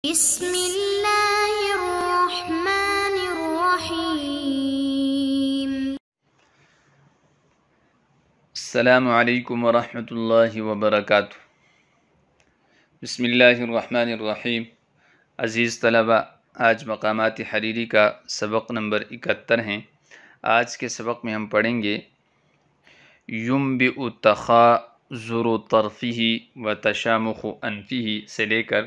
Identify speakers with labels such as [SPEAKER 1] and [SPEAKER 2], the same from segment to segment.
[SPEAKER 1] بسم اللہ الرحمن الرحیم۔
[SPEAKER 2] السلام علیکم ورحمۃ اللہ وبرکاتہ۔ بسم اللہ الرحمن الرحیم۔ عزیز طلبہ، آج مقامات حریری کا سبق نمبر 71 ہیں۔ آج کے سبق میں ہم پڑھیں گے ينبئ تخاذر طرفه وتشامخ انفه سے لے کر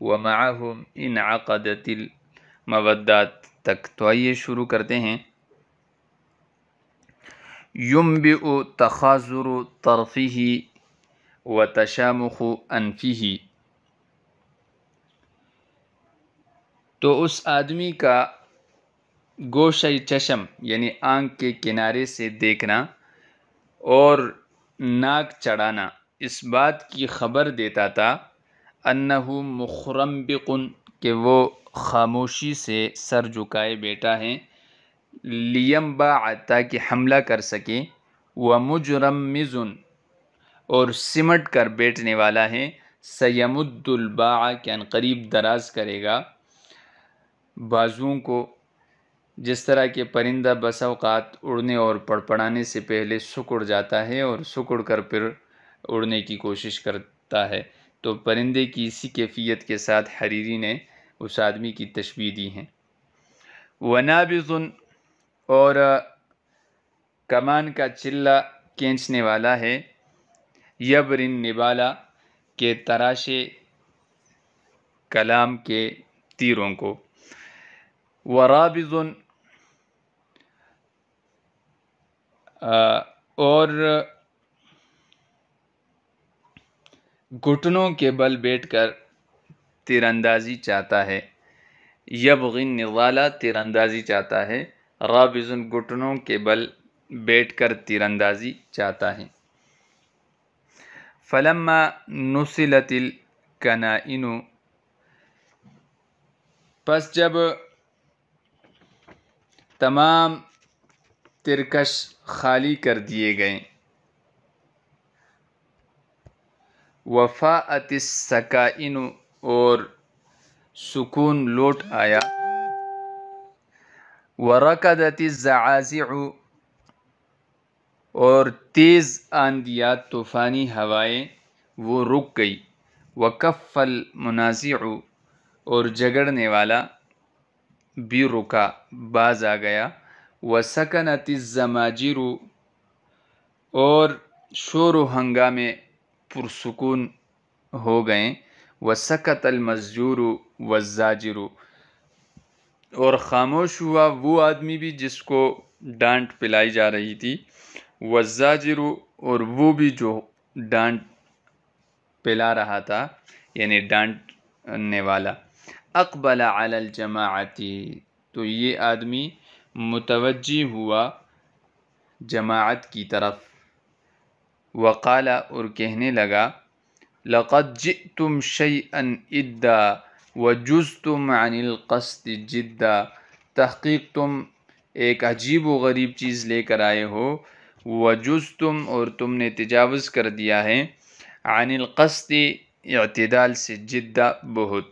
[SPEAKER 2] ومعهم انعقدت المودات تک۔ تو آئیے شروع کرتے ہیں۔ ينبئ تخاذر طرفه وتشامخ انفه، تو اس آدمی کا گوشہ چشم یعنی آنکھ کے کنارے سے دیکھنا اور ناک چڑھانا اس بات کی خبر دیتا تھا انہو مخرمبق، کہ وہ خاموشی سے سر جھکائے بیٹھا ہے، لیمباع، تاکہ حملہ کر سکے، ومجرمز، اور سمٹ کر بیٹھنے والا ہے، سیمد الباع، کہ ان قریب دراز کرے گا بازوؤں کو۔ جس طرح کہ پرندہ بسا اوقات اڑنے اور پڑپڑانے سے پہلے سکڑ جاتا ہے اور سکڑ کر پھر اڑنے کی کوشش کرتا ہے، تو پرندے کی اسی کیفیت کے ساتھ حریری نے اس آدمی کی تشبیہ دی ہے۔ ونابض، اور کمان کا چلہ کھینچنے والا ہے، یبرن نبالا، کہ تراشے کلام کے تیروں کو۔ ورابض، اور گھٹنوں کے بل بیٹھ کر تیر اندازی چاہتا ہے، یبغی النضال، تیر اندازی چاہتا ہے، رابض، گھٹنوں کے بل بیٹھ کر تیر اندازی چاہتا ہے۔ فلما نصلت الکنائن، پس جب تمام ترکش خالی کر دیے گئے، وفاءت السکائن، اور سکون لوٹ آیا، ورکدت الزعازع، اور تیز آندیات طوفانی ہوائیں وہ رک گئی، وکف المنازع، اور جھگڑنے والا بھی رکا، باز آ گیا، وسکنت الزماجر، اور شور و ہنگامے پرسکون ہو گئے، وسکت المسجور والزاجر، اور خاموش ہوا وہ آدمی بھی جس کو ڈانٹ پلائی جا رہی تھی، والزاجر، اور وہ بھی جو ڈانٹ پلا رہا تھا یعنی ڈانٹنے والا۔ اقبل علی الجماعت، تو یہ آدمی متوجہ ہوا جماعت کی طرف، وقال، اور کہنے لگا، لقد جئتم شیئا ادا وجزتم عن القصد جدا، تحقیق تم ایک عجیب و غریب چیز لے کر آئے ہو، وجزتم، اور تم نے تجاوز کر دیا ہے، عن القصد، اعتدال سے، جدا، بہت۔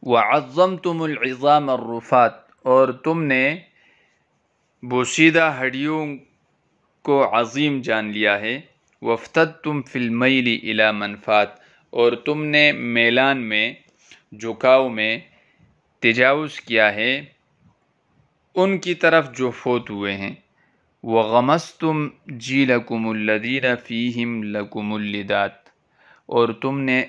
[SPEAKER 2] وعظمتم العظام الرفات، اور تم نے بوسیدہ ہڈیوں کو عظیم جان لیا ہے، وافتدتم فی المیل الی منفات، اور تم نے میلان میں، جھکاؤ میں تجاوز کیا ہے ان کی طرف جو فوت ہوئے ہیں، وغمستم جیلکم الذین فیہم لکم اللدات، اور تم نے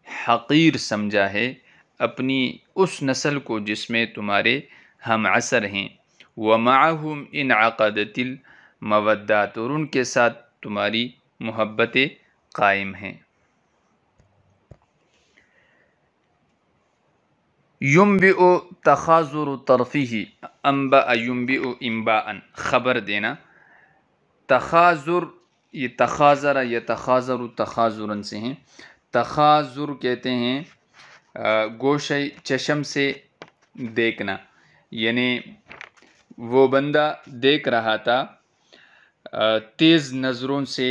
[SPEAKER 2] حقیر سمجھا ہے اپنی اس نسل کو جس میں تمہارے ہم عصر ہیں، ومعہم انعقدت المودات، اور ان کے ساتھ تمہاری محبتیں قائم ہیں۔ ينبئ تخاذر طرفه، انبأ ينبئ انباء، خبر دینا۔ تخاذر، یہ تخاذر یتخاذر تخاذرا سے ہیں۔ تخاذر کہتے ہیں گوشہ چشم سے دیکھنا، یعنی وہ بندہ دیکھ رہا تھا تیز نظروں سے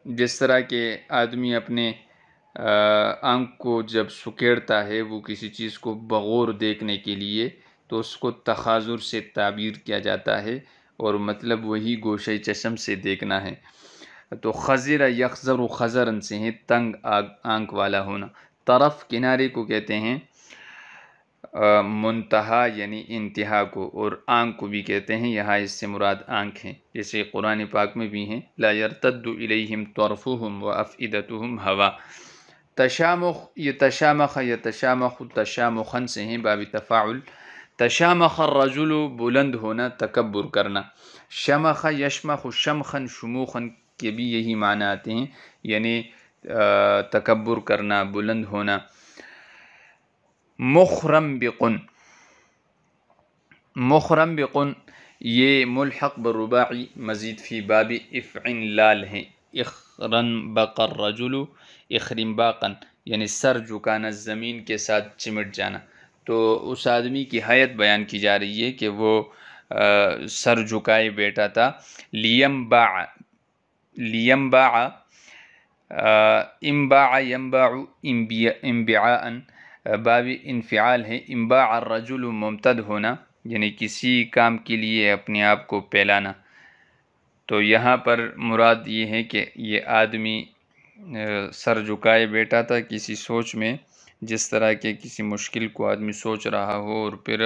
[SPEAKER 2] جس طرح کہ آدمی اپنے آنکھ کو جب سکیڑتا ہے وہ کسی چیز کو بغور دیکھنے کے لیے، تو اس کو تخاذر سے تعبیر کیا جاتا ہے، اور مطلب وہی گوشہ چشم سے دیکھنا ہے۔ تو خضر یخضر خضرن سے ہے تنگ آنکھ والا ہونا۔ طرف کنارے کو کہتے ہیں منتہا یعنی انتہا کو، اور آنکھ کو بھی کہتے ہیں، یہاں اس سے مراد آنکھ ہیں، جیسے قرآن پاک میں بھی ہیں لا یرتد الیہم طرفہم وافئدتہم ہوا۔ تشامخ، یہ تشامخ یتشامخ تشامخن سے ہیں باب تفاعل۔ تشامخ الرجل بلند ہونا، تکبر کرنا۔ شمخ یشمخ شمخن شموخن کے بھی یہی معنی آتے ہیں، یعنی تکبر کرنا، بلند ہونا۔ مخرم بقن، مخرم بقن یہ ملحق بالرباعی مزید فی باب افعلال ہیں۔ اخرن بق الرجل اخرم باقن یعنی سر جھکانا، زمین کے ساتھ چمٹ جانا۔ تو اس آدمی کی حیت بیان کی جا رہی ہے کہ وہ سر جھکائے بیٹھا تھا۔ لیمباع، لیمباع امباع یمباع انبعاء باب انفعال ہے۔ انباع الرجل ممتد ہونا یعنی کسی کام کے لیے اپنے آپ کو پھیلانا۔ تو یہاں پر مراد یہ ہے کہ یہ آدمی سر جھکائے بیٹھا تھا کسی سوچ میں، جس طرح کے کسی مشکل کو آدمی سوچ رہا ہو اور پھر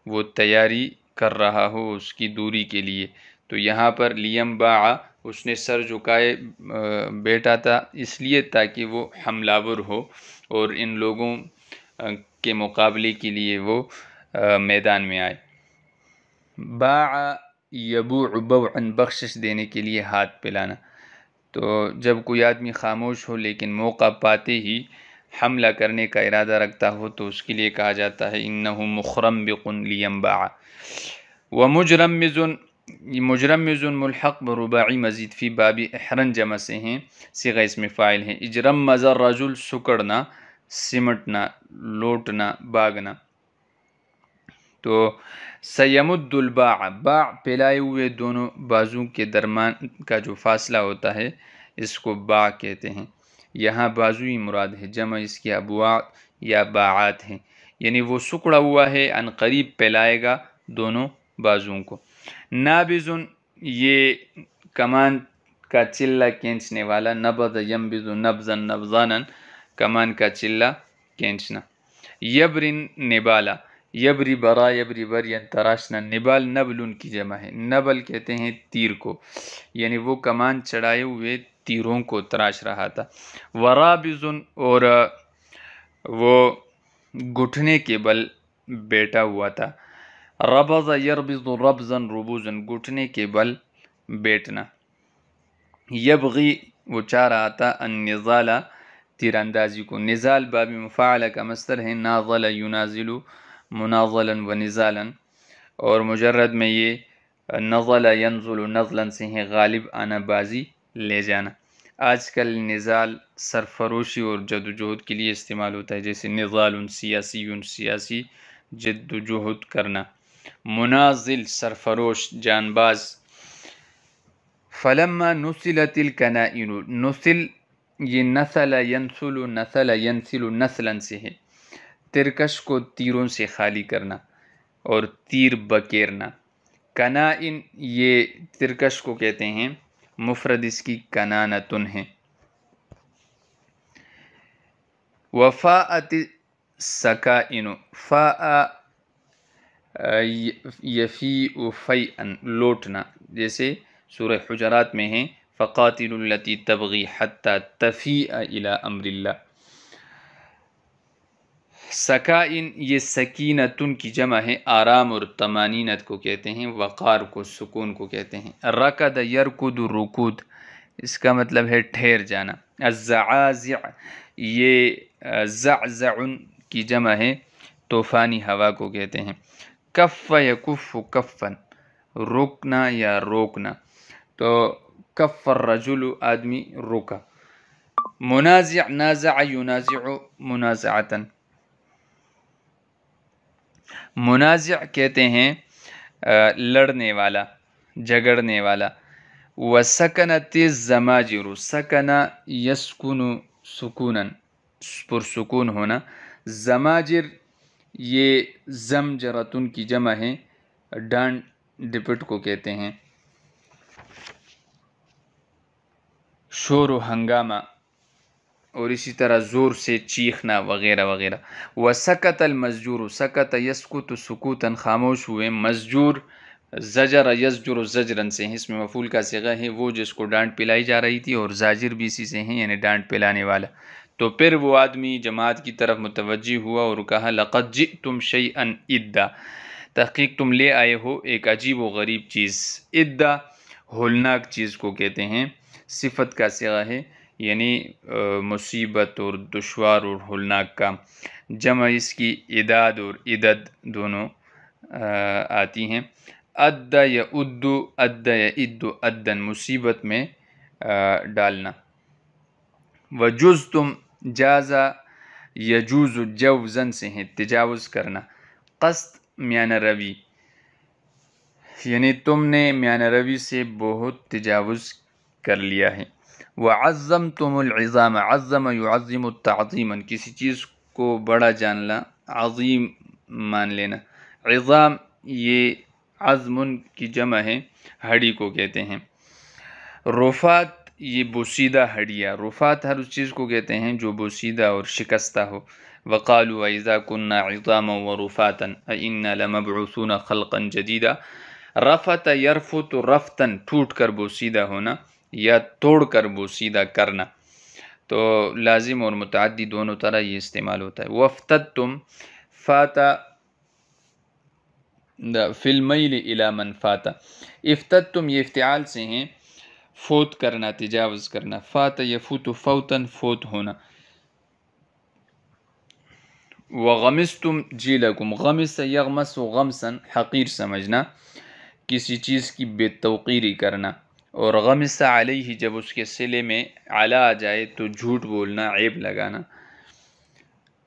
[SPEAKER 2] وہ تیاری کر رہا ہو اس کی دوری کے لیے۔ تو یہاں پر لیمباع اس نے سر جھکائے بیٹھا تھا اس لیے تاکہ وہ حملہ آور ہو اور ان لوگوں کے مقابلے کے لیے وہ میدان میں آئے۔ باع یبوع بوعا بخشش دینے کے لیے ہاتھ پھیلانا۔ تو جب کوئی آدمی خاموش ہو لیکن موقع پاتے ہی حملہ کرنے کا ارادہ رکھتا ہو تو اس کے لیے کہا جاتا ہے انہ مخرمبق لیمباع۔ ومجرمز، مجرمز ملحق برباعی مزید فی باب احرن جمع سے ہیں، صیغہ اسم فاعل ہیں۔ اجرمز الرجل سکڑنا، سمٹنا، لوٹنا، باغنا۔ تو سیمد الباع، باع پھیلائے ہوئے دونوں بازو کے درمیان کا جو فاصلہ ہوتا ہے اس کو باع کہتے ہیں۔ یہاں بازو ہی مراد ہے، جمع اس کی ابواع یا باعات ہیں، یعنی وہ سکڑا ہوا ہے، عن قریب پھیلائے گا دونوں بازوؤں کو۔ نابض یہ کمان کا چلہ کھینچنے والا، نبض ینبض نبضا نبضانا کمان کا چلہ کھینچنا۔ یبرن نبالا، یبری برا یبری برین تراشنا، نبال نبل کی جمع ہے، نبل کہتے ہیں تیر کو، یعنی وہ کمان چڑھائے ہوئے تیروں کو تراش رہا تھا۔ ورابض اور وہ گھٹنے کے بل بیٹھا ہوا تھا۔ ربض یربض ربضا ربوزا، گھٹنے کے بل بیٹھنا۔ یبغی وہ چاہ رہا تھا النضال تیر اندازی کو، نزال باب مفاعلہ کا مصدر ہے، ناضل ینازل مناضلا و نزالا، اور مجرد میں یہ نضل ینزل نزلا سے ہیں، غالب آنا، بازی لے جانا۔ آج کل نزال سرفروشی اور جد و جہد کے لیے استعمال ہوتا ہے، جیسے نضال سیاسی، سیاسی جد و جہد کرنا۔ مناضل سرفروش، جان باز۔ فلما نسلت الکنائن، نسل یہ نسل ینسل، نسل ینسل نسلا سے ہے، ترکش کو تیروں سے خالی کرنا اور تیر بکیرنا۔ کنائن یہ ترکش کو کہتے ہیں، مفرد اس کی کنانتن ہے۔ وفاءت سکائن، فاء یفیء فیئا لوٹنا، جیسے سورہ حجرات میں ہیں فقاتلوا التی تبغی حتی تفیء الی امر اللہ۔ سکائن یہ سکینتن کی جمع ہے، آرام اور طمانینت کو کہتے ہیں، وقار کو، سکون کو کہتے ہیں۔ رکد یرکد رکود، اس کا مطلب ہے ٹھہر جانا۔ الزعازع یہ زعزع کی جمع ہے، طوفانی ہوا کو کہتے ہیں۔ کف یکف کفن، رکنا یا روکنا، تو کف الرجل آدمی رکا۔ منازع نازع ینازع منازعتاً، منازع کہتے ہیں لڑنے والا، جھگڑنے والا۔ وسکنت الزماجر، سکن یسکن سکونا، پرسکون ہونا. زماجر یہ زمجرتن کی جمع ہے، ڈانٹ ڈپٹ کو کہتے ہیں. شور و ہنگامہ اور اسی طرح زور سے چیخنا وغیرہ وغیرہ. وسکت المسجور، سکت یسکت سکوتاً، خاموش ہوئے. مسجور زجر یزجر زجرن سے، اس میں مفعول کا صیغہ ہے، وہ جس کو ڈانٹ پلائی جا رہی تھی، اور زاجر بھی اسی سے ہیں، یعنی ڈانٹ پلانے والا. تو پھر وہ آدمی جماعت کی طرف متوجہ ہوا اور کہا لقد جئتم شیئا ادا، تحقیق تم لے آئے ہو ایک عجیب و غریب چیز. ادا ہولناک چیز کو کہتے ہیں، صفت کا صیغہ ہے، یعنی مصیبت اور دشوار اور ہولناک کا. جمع اس کی اداد اور عدد دونوں آتی ہیں. اد یا ادو، اد یا ادو، ادن مصیبت میں ڈالنا. وجز تم جازا یجوز جوزن سے ہیں، تجاوز کرنا. قصد میانہ روی، یعنی تم نے میانہ روی سے بہت تجاوز کر لیا ہے. وعظمتم العظام، عظم يعظم التعظیما، کسی چیز کو بڑا جاننا، عظیم مان لینا. عظام یہ عظم کی جمع ہے، ہڈی کو کہتے ہیں. رفات یہ بوسیدہ ہڈیاں، رفات ہر اس چیز کو کہتے ہیں جو بوسیدہ اور شکستہ ہو. وقالوا اذا كنا عظاما ورفاتا ائنا لمبعوثون خلقا جديدا. رفت یرفت رفتن، ٹوٹ کر بوسیدہ ہونا یا توڑ کر بوسیدہ کرنا. تو لازم اور متعدی دونوں طرح یہ استعمال ہوتا ہے. وافتدتم، فاتا فی المیل الی من فاتا. افتدتم یہ افتعال سے ہیں، فوت کرنا، تجاوز کرنا. فات یفوت فوتاً، فوت ہونا. وغمستم جیلکم، غمس یغمس غمسا، حقیر سمجھنا، کسی چیز کی بے توقیری کرنا. اور غمس علیہ جب اس کے صلے میں علا آ جائے تو جھوٹ بولنا، عیب لگانا.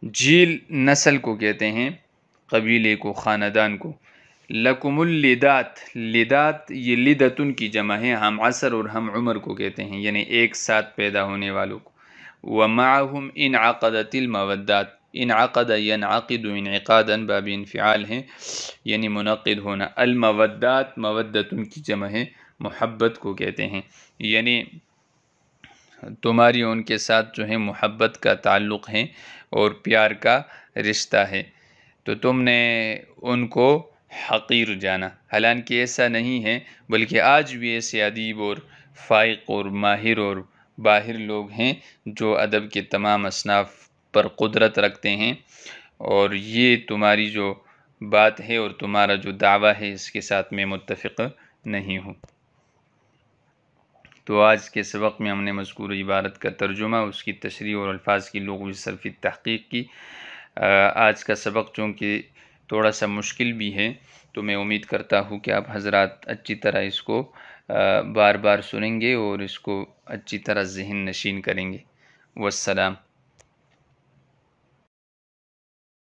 [SPEAKER 2] جیل نسل کو کہتے ہیں، قبیلے کو، خاندان کو. لکم اللدات، لدات یہ لدتن کی جمع ہے، ہم عصر اور ہم عمر کو کہتے ہیں، یعنی ایک ساتھ پیدا ہونے والوں کو. ومعہم انعقدت المودات، انعقد ینعقد انعقادا باب انفعال ہیں، یعنی منعقد ہونا. المودات مودتن کی جمع ہے، محبت کو کہتے ہیں، یعنی تمہاری ان کے ساتھ جو ہے محبت کا تعلق ہے اور پیار کا رشتہ ہے، تو تم نے ان کو حقیر جانا. حالانکہ ایسا نہیں ہے، بلکہ آج بھی ایسے ادیب اور فائق اور ماہر اور باہر لوگ ہیں جو ادب کے تمام اصناف پر قدرت رکھتے ہیں، اور یہ تمہاری جو بات ہے اور تمہارا جو دعویٰ ہے اس کے ساتھ میں متفق نہیں ہوں. تو آج کے سبق میں ہم نے مذکور عبارت کا ترجمہ، اس کی تشریح اور الفاظ کی لغوی صرفی تحقیق کی. آج کا سبق چونکہ تھوڑا سا مشکل بھی ہے، تو میں امید کرتا ہوں کہ آپ حضرات اچھی طرح اس کو بار بار سنیں گے اور اس کو اچھی طرح ذہن نشین کریں گے. والسلام.